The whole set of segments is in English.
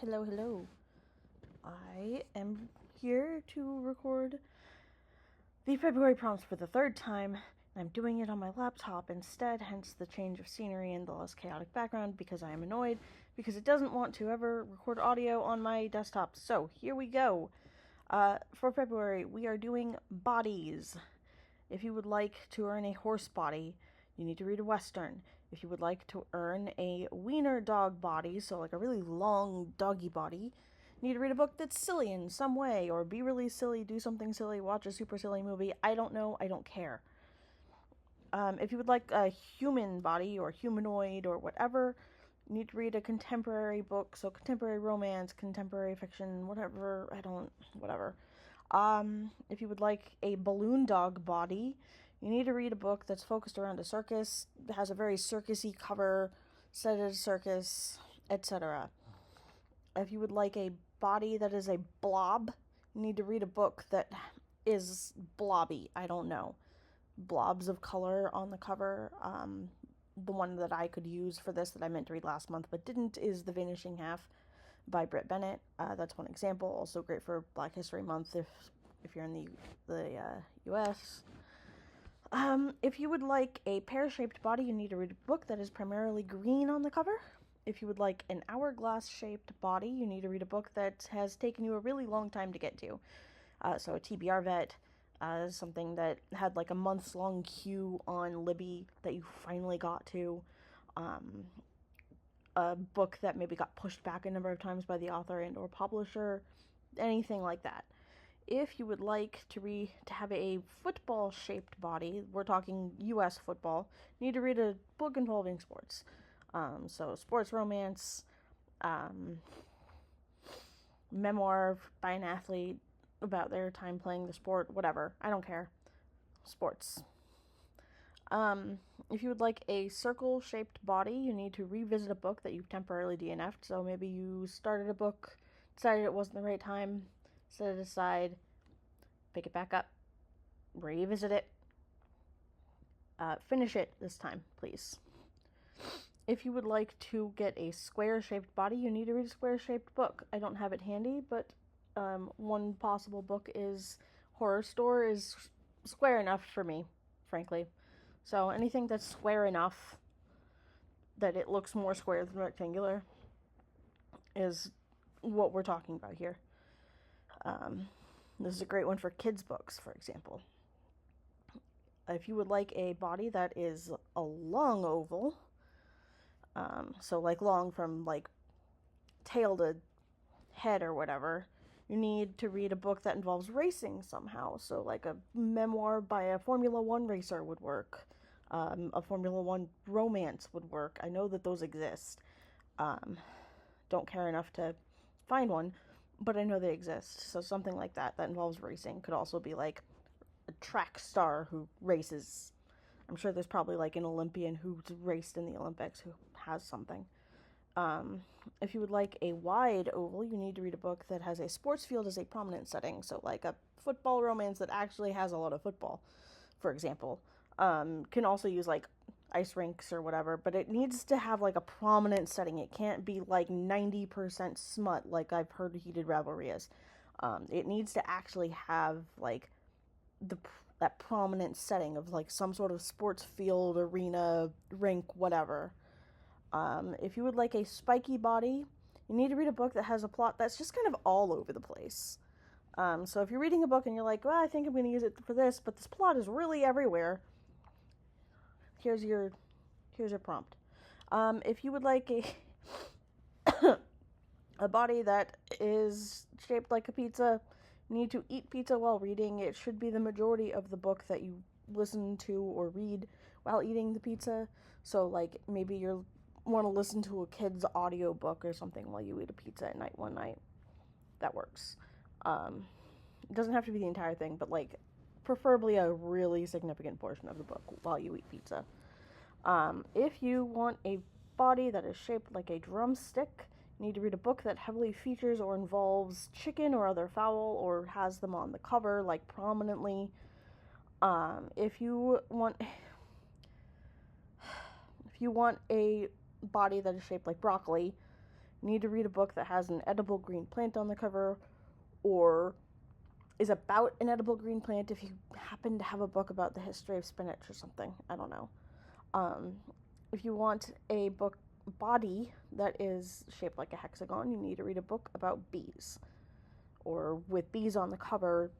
Hello, hello. I am here to record the February prompts for the third time. I'm doing it on my laptop instead, hence the change of scenery and the less chaotic background, because I am annoyed, because it doesn't want to ever record audio on my desktop. So, here we go. For February, we are doing bodies. If you would like to earn a horse body, you need to read a Western. If you would like to earn a wiener dog body, so like a really long doggy body, you need to read a book that's silly in some way, or be really silly, do something silly, watch a super silly movie. I don't know, I don't care. If you would like a human body, or humanoid, or whatever, you need to read a contemporary book, so contemporary romance, contemporary fiction, whatever, whatever. If you would like a balloon dog body, you need to read a book that's focused around a circus, that has a very circusy cover, set at a circus, etc. If you would like a body that is a blob, you need to read a book that is blobby. I don't know. Blobs of color on the cover. The one that I could use for this that I meant to read last month but didn't is The Vanishing Half by Britt Bennett. That's one example. Also great for Black History Month if you're in the U.S. If you would like a pear-shaped body, you need to read a book that is primarily green on the cover. If you would like an hourglass-shaped body, you need to read a book that has taken you a really long time to get to. So a TBR vet, something that had like a months-long queue on Libby that you finally got to. A book that maybe got pushed back a number of times by the author and or publisher, anything like that. If you would like to have a football-shaped body, we're talking U.S. football, you need to read a book involving sports. So sports romance, memoir by an athlete about their time playing the sport, whatever. I don't care. Sports. If you would like a circle-shaped body, you need to revisit a book that you've temporarily DNF'd. So maybe you started a book, decided it wasn't the right time, set it aside, pick it back up, revisit it, finish it this time, please. If you would like to get a square-shaped body, you need to read a square-shaped book. I don't have it handy, but one possible book is Horror Store is square enough for me, frankly. So anything that's square enough that it looks more square than rectangular is what we're talking about here. This is a great one for kids' books, for example. If you would like a body that is a long oval, so like long from like tail to head or whatever, you need to read a book that involves racing somehow. So like a memoir by a Formula One racer would work. A Formula One romance would work. I know that those exist. Don't care enough to find one, but I know they exist. So something like that involves racing could also be like a track star who races. I'm sure there's probably like an Olympian who's raced in the Olympics who has something. If you would like a wide oval, you need to read a book that has a sports field as a prominent setting. So like a football romance that actually has a lot of football, for example. Can also use like ice rinks or whatever, but it needs to have like a prominent setting. It can't be like 90% smut like I've heard Heated Revelry is. It needs to actually have like that prominent setting of like some sort of sports field, arena, rink, whatever. If you would like a spiky body, you need to read a book that has a plot that's just kind of all over the place. So if you're reading a book and you're like, well, I think I'm going to use it for this, but this plot is really everywhere, here's your prompt. If you would like a body that is shaped like a pizza, you need to eat pizza while reading. It should be the majority of the book that you listen to or read while eating the pizza. So like maybe you want to listen to a kid's audio book or something while you eat a pizza at night one night. That works. It doesn't have to be the entire thing, but like preferably a really significant portion of the book while you eat pizza. If you want a body that is shaped like a drumstick, you need to read a book that heavily features or involves chicken or other fowl or has them on the cover like prominently. If you want a body that is shaped like broccoli, You need to read a book that has an edible green plant on the cover, or is about an edible green plant if you happen to have a book about the history of spinach or something. I don't know. If you want a book body that is shaped like a hexagon, you need to read a book about bees, or with bees on the cover,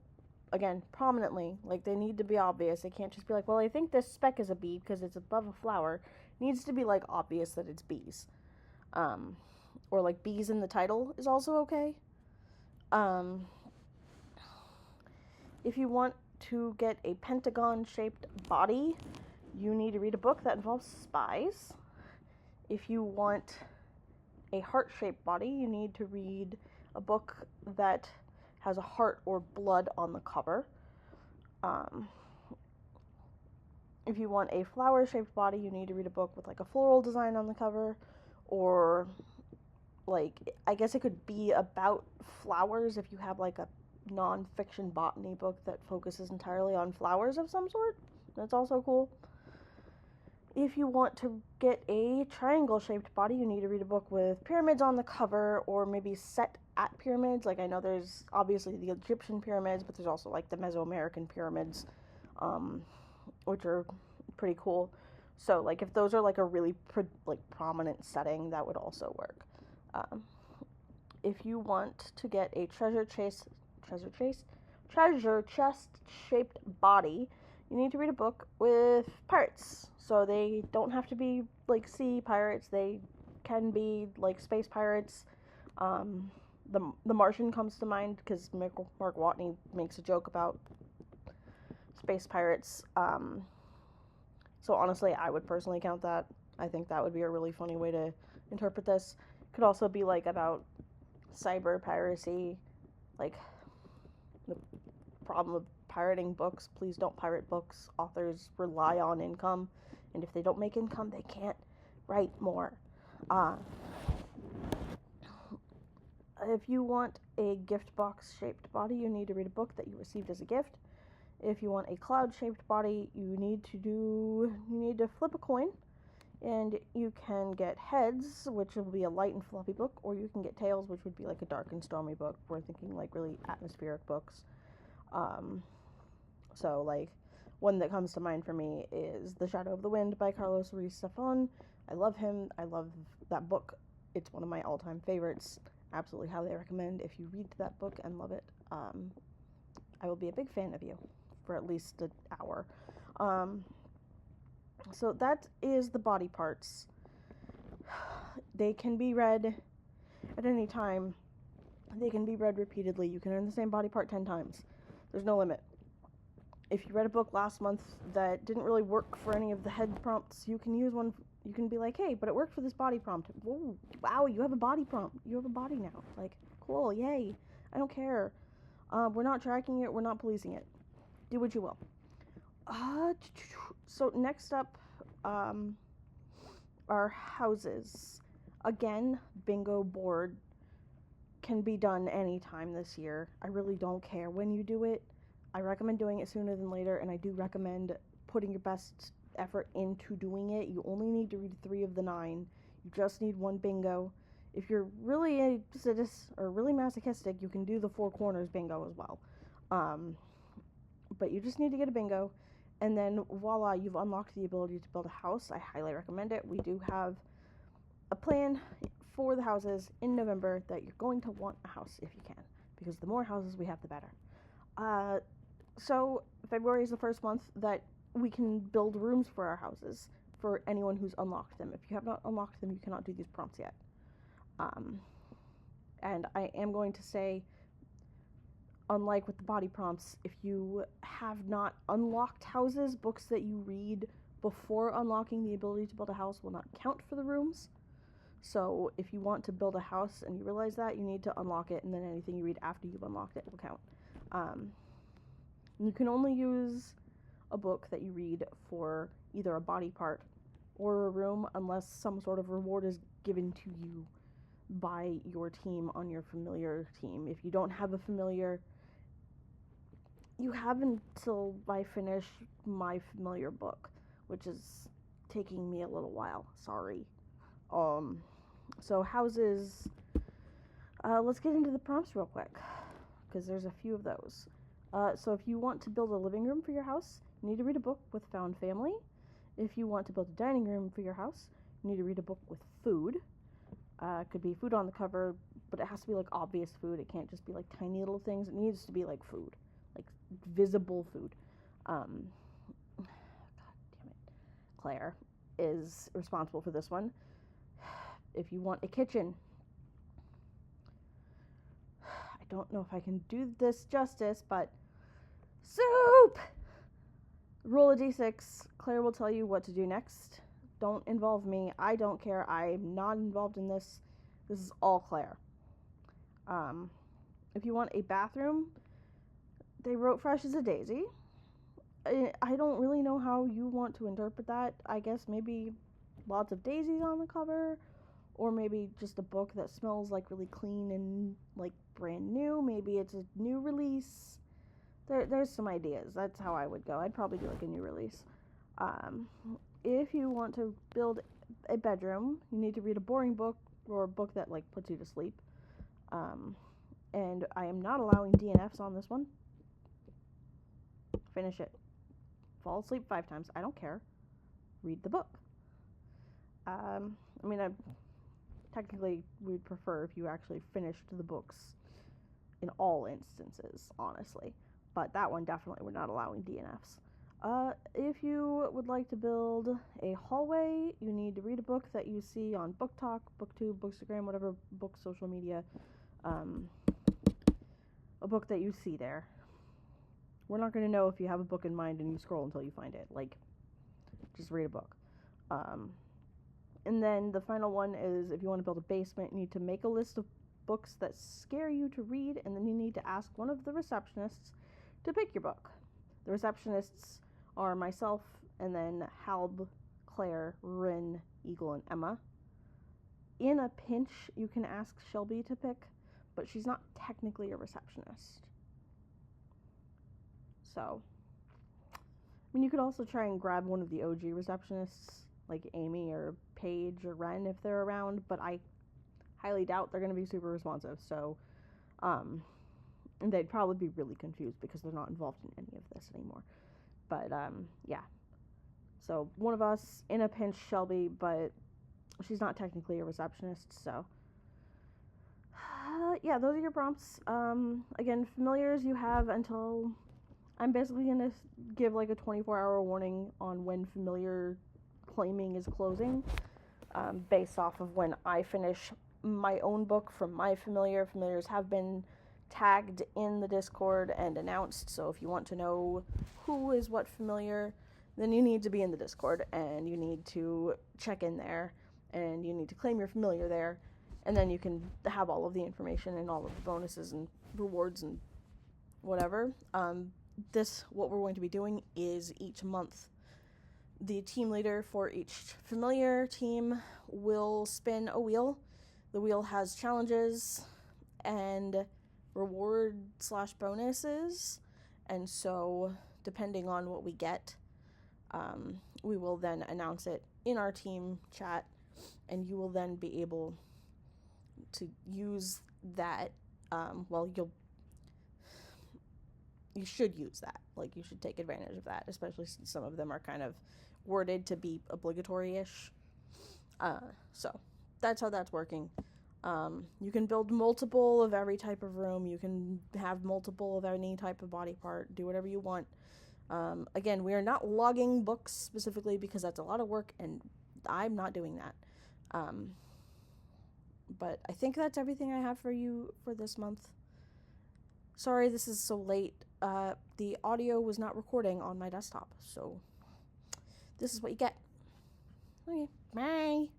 again, prominently. Like, they need to be obvious. They can't just be like, well, I think this speck is a bee because it's above a flower. It needs to be, like, obvious that it's bees. Or, like, bees in the title is also okay. If you want to get a pentagon-shaped body, you need to read a book that involves spies. If you want a heart-shaped body, you need to read a book that has a heart or blood on the cover. If you want a flower-shaped body, you need to read a book with like a floral design on the cover, or like, I guess it could be about flowers if you have like a non-fiction botany book that focuses entirely on flowers of some sort. That's also cool. If you want to get a triangle-shaped body, you need to read a book with pyramids on the cover, or maybe set at pyramids. Like, I know there's obviously the Egyptian pyramids, but there's also like the Mesoamerican pyramids, which are pretty cool. So, like, if those are like a really prominent setting, that would also work. If you want to get a treasure chest shaped body, you need to read a book with pirates. So they don't have to be like sea pirates. They can be like space pirates. The Martian comes to mind because Mark Watney makes a joke about space pirates. So honestly, I would personally count that. I think that would be a really funny way to interpret this. Could also be like about cyber piracy, like the problem of pirating books. Please don't pirate books. Authors rely on income, and if they don't make income, they can't write more. If you want a gift box shaped body, you need to read a book that you received as a gift. If you want a cloud shaped body, you need to flip a coin, and you can get heads, which will be a light and fluffy book, or you can get tails, which would be like a dark and stormy book. We're thinking like really atmospheric books. So like, one that comes to mind for me is The Shadow of the Wind by Carlos Ruiz Zafón. I love him. I love that book. It's one of my all-time favorites. Absolutely highly recommend. If you read that book and love it, I will be a big fan of you for at least an hour. So that is the body parts. They can be read at any time. They can be read repeatedly. You can learn the same body part 10 times. There's no limit. If you read a book last month that didn't really work for any of the head prompts, you can use one. You can be like, hey, but it worked for this body prompt. Whoa, wow, you have a body prompt. You have a body now. Like, cool, yay. I don't care. We're not tracking it. We're not policing it. Do what you will. So next up, are houses. Again, bingo board can be done anytime this year. I really don't care when you do it. I recommend doing it sooner than later, and I do recommend putting your best effort into doing it. You only need to read 3 of the 9. You just need 1 bingo. If you're really a sadist or really masochistic, you can do the 4 corners bingo as well. But you just need to get a bingo, and then voila, you've unlocked the ability to build a house. I highly recommend it. We do have a plan for the houses in November that you're going to want a house if you can, because the more houses we have, the better. So February is the first month that we can build rooms for our houses for anyone who's unlocked them. If you have not unlocked them, you cannot do these prompts yet. And I am going to say, unlike with the body prompts, if you have not unlocked houses, books that you read before unlocking the ability to build a house will not count for the rooms. So if you want to build a house and you realize that, you need to unlock it, and then anything you read after you've unlocked it will count. You can only use a book that you read for either a body part or a room unless some sort of reward is given to you by your team on your familiar team. If you don't have a familiar, you have until I finish my familiar book, which is taking me a little while. Sorry. So houses, let's get into the prompts real quick, because there's a few of those. So if you want to build a living room for your house, you need to read a book with found family. If you want to build a dining room for your house, you need to read a book with food. It could be food on the cover, but it has to be like obvious food. It can't just be like tiny little things. It needs to be like food, like visible food. God damn it. Claire is responsible for this one. If you want a kitchen, I don't know if I can do this justice, but soup! Roll a d6. Claire will tell you what to do next. Don't involve me. I don't care. I'm not involved in this. This is all Claire. If you want a bathroom, they wrote fresh as a daisy. I don't really know how you want to interpret that. I guess maybe lots of daisies on the cover, or maybe just a book that smells like really clean and like brand new. Maybe it's a new release. There's some ideas. That's how I would go. I'd probably do like a new release. If you want to build a bedroom, you need to read a boring book or a book that like puts you to sleep. And I am not allowing DNFs on this one. Finish it. Fall asleep 5 times. I don't care. Read the book. I technically would prefer if you actually finished the books in all instances, honestly. But that one definitely we're not allowing DNFs. If you would like to build a hallway, you need to read a book that you see on Book Talk, BookTube, Bookstagram, whatever book social media, a book that you see there. We're not going to know if you have a book in mind and you scroll until you find it. Like, just read a book. And then the final one is if you want to build a basement, you need to make a list of books that scare you to read, and then you need to ask one of the receptionists to pick your book. The receptionists are myself, and then Halb, Claire, Rin, Eagle, and Emma. In a pinch, you can ask Shelby to pick, but she's not technically a receptionist. So, you could also try and grab one of the OG receptionists, like Amy or Paige or Ren if they're around, but I highly doubt they're going to be super responsive, so, and they'd probably be really confused because they're not involved in any of this anymore. But, yeah. So, one of us, in a pinch, Shelby, but she's not technically a receptionist, so. Yeah, those are your prompts. Again, familiars, you have until, I'm basically going to give like a 24-hour warning on when familiar claiming is closing, based off of when I finish my own book from my familiar. Familiars have been tagged in the Discord and announced, so if you want to know who is what familiar, then you need to be in the Discord, and you need to check in there, and you need to claim your familiar there, and then you can have all of the information and all of the bonuses and rewards and whatever. What we're going to be doing is each month, the team leader for each familiar team will spin a wheel. The wheel has challenges and reward/bonuses, and so depending on what we get, we will then announce it in our team chat, and you will then be able to use that. You should use that. Like, you should take advantage of that, especially since some of them are kind of worded to be obligatory-ish. So that's how that's working. You can build multiple of every type of room. You can have multiple of any type of body part. Do whatever you want. Again, we are not logging books specifically because that's a lot of work, and I'm not doing that. But I think that's everything I have for you for this month. Sorry this is so late. The audio was not recording on my desktop, so this is what you get. Okay, bye.